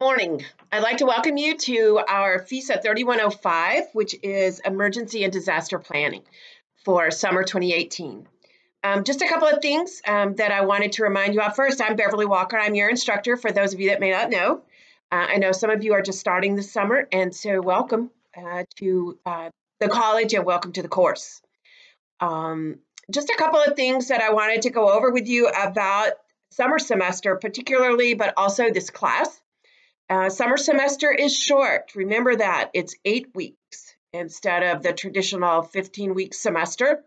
Morning. I'd like to welcome you to our FESA 3105, which is Emergency and Disaster Planning for summer 2018. Just a couple of things that I wanted to remind you of. First, I'm Beverly Walker. I'm your instructor for those of you that may not know. I know some of you are just starting this summer, and so welcome to the college and welcome to the course. Just a couple of things that I wanted to go over with you about summer semester particularly, but also this class. Summer semester is short. Remember that. It's 8 weeks instead of the traditional 15-week semester.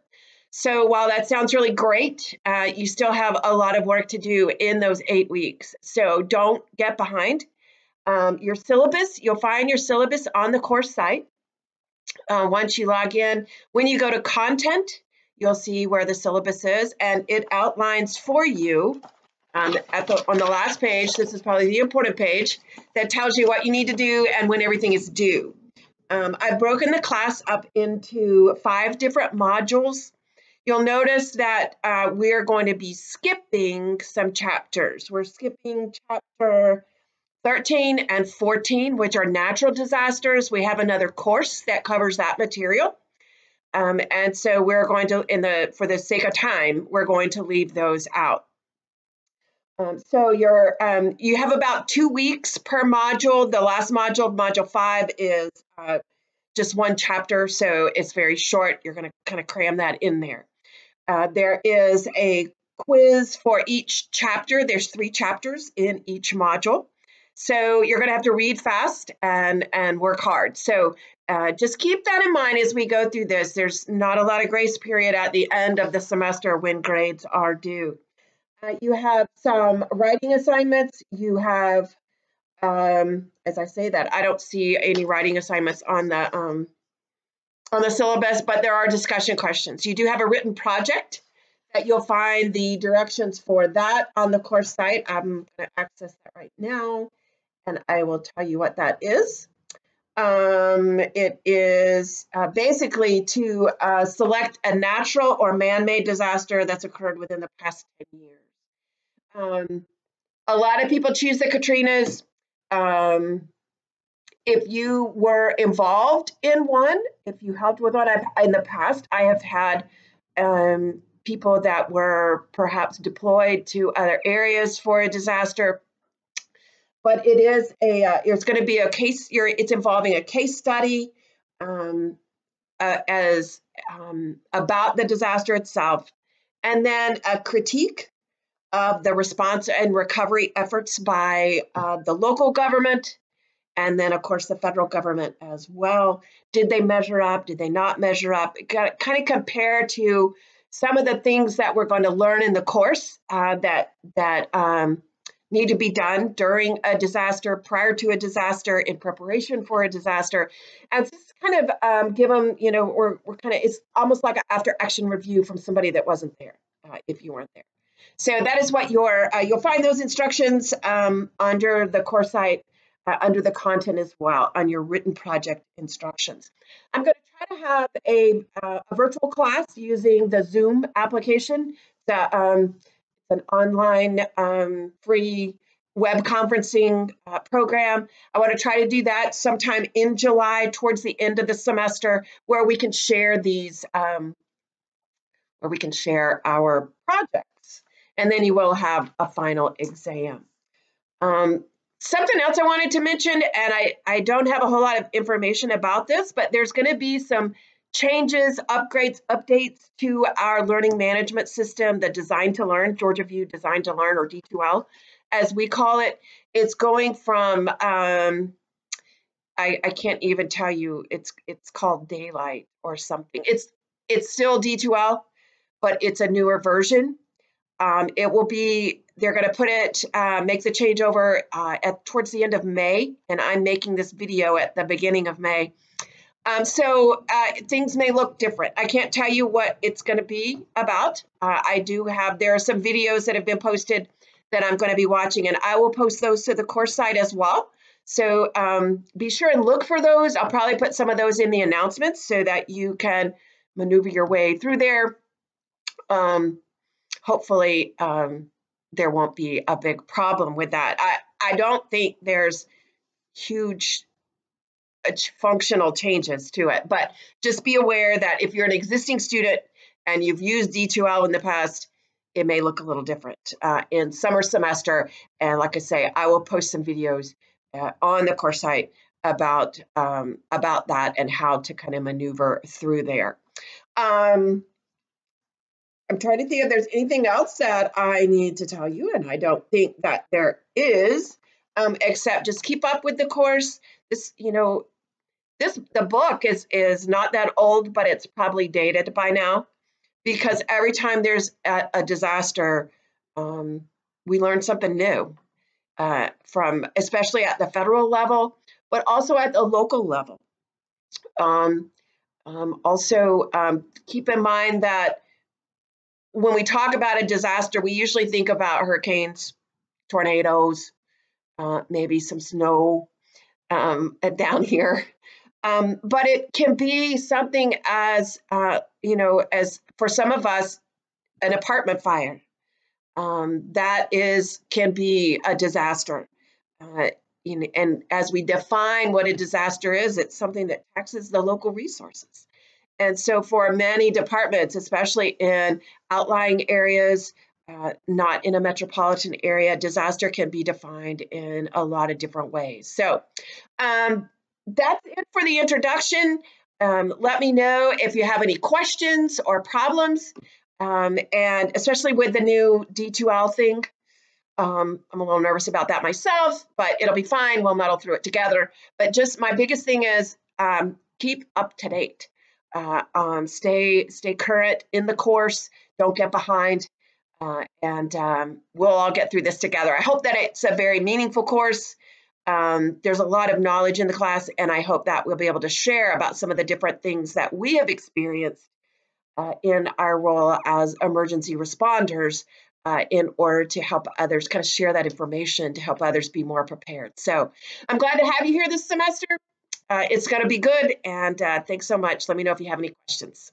So while that sounds really great, you still have a lot of work to do in those 8 weeks. So don't get behind. Your syllabus, you'll find your syllabus on the course site. Once you log in, when you go to content, you'll see where the syllabus is, and it outlines for you on the last page. This is probably the important page that tells you what you need to do and when everything is due. I've broken the class up into 5 different modules. You'll notice that we're going to be skipping some chapters. We're skipping chapter 13 and 14, which are natural disasters. We have another course that covers that material. And so we're going to, for the sake of time, we're going to leave those out. So you have about 2 weeks per module. The last module, module 5, is just 1 chapter, so it's very short. You're going to kind of cram that in there. There is a quiz for each chapter. There's 3 chapters in each module. So you're going to have to read fast and work hard. So just keep that in mind as we go through this. There's not a lot of grace period at the end of the semester when grades are due. You have some writing assignments. You have, as I say that, I don't see any writing assignments on the syllabus, but there are discussion questions. You do have a written project that you'll find the directions for that on the course site. I'm going to access that right now, and I will tell you what that is. It is basically to select a natural or man-made disaster that's occurred within the past 10 years. A lot of people choose the Katrinas. If you were involved in one, if you helped with one, in the past, I have had people that were perhaps deployed to other areas for a disaster. But it is it's going to be a case. It's involving a case study about the disaster itself, and then a critique of the response and recovery efforts by the local government, and then, of course, the federal government as well. Did they measure up? Did they not measure up? Kind of compare to some of the things that we're going to learn in the course that need to be done during a disaster, prior to a disaster, in preparation for a disaster, and just kind of give them, we're kind of, it's almost like an after-action review from somebody that wasn't there, if you weren't there. So that is what you'll find those instructions under the course site, under the content as well, on your written project instructions. I'm going to try to have a virtual class using the Zoom application. It's an online free web conferencing program. I want to try to do that sometime in July, towards the end of the semester, where we can share these, where we can share our projects. And then you will have a final exam. Something else I wanted to mention, and I don't have a whole lot of information about this, but there's going to be some changes, upgrades, updates to our learning management system, the Design to Learn, Georgia View Design to Learn, or D2L, as we call it. It's going from, I can't even tell you, it's called Daylight or something. It's still D2L, but it's a newer version. It will be, they're going to put it, make the changeover towards the end of May, and I'm making this video at the beginning of May. So things may look different. I can't tell you what it's going to be about. There are some videos that have been posted that I'm going to be watching, and I will post those to the course site as well. So be sure and look for those. I'll probably put some of those in the announcements so that you can maneuver your way through there. Hopefully there won't be a big problem with that. I don't think there's huge functional changes to it. But just be aware that if you're an existing student and you've used D2L in the past, it may look a little different in summer semester. And like I say, I will post some videos on the course site about that and how to kind of maneuver through there. I'm trying to think if there's anything else that I need to tell you, and I don't think that there is, except just keep up with the course. This, the book is not that old, but it's probably dated by now, because every time there's a disaster, we learn something new from, especially at the federal level, but also at the local level. Also, keep in mind that when we talk about a disaster, we usually think about hurricanes, tornadoes, maybe some snow down here. But it can be something as, as for some of us, an apartment fire. That can be a disaster. And as we define what a disaster is, it's something that taxes the local resources. And so for many departments, especially in outlying areas, not in a metropolitan area, disaster can be defined in a lot of different ways. So that's it for the introduction. Let me know if you have any questions or problems, and especially with the new D2L thing. I'm a little nervous about that myself, but it'll be fine. We'll muddle through it together. But just my biggest thing is keep up to date. Stay current in the course. Don't get behind. And we'll all get through this together. I hope that it's a very meaningful course. There's a lot of knowledge in the class, and I hope that we'll be able to share about some of the different things that we have experienced in our role as emergency responders in order to help others, kind of share that information to help others be more prepared. So I'm glad to have you here this semester. It's going to be good, and thanks so much. Let me know if you have any questions.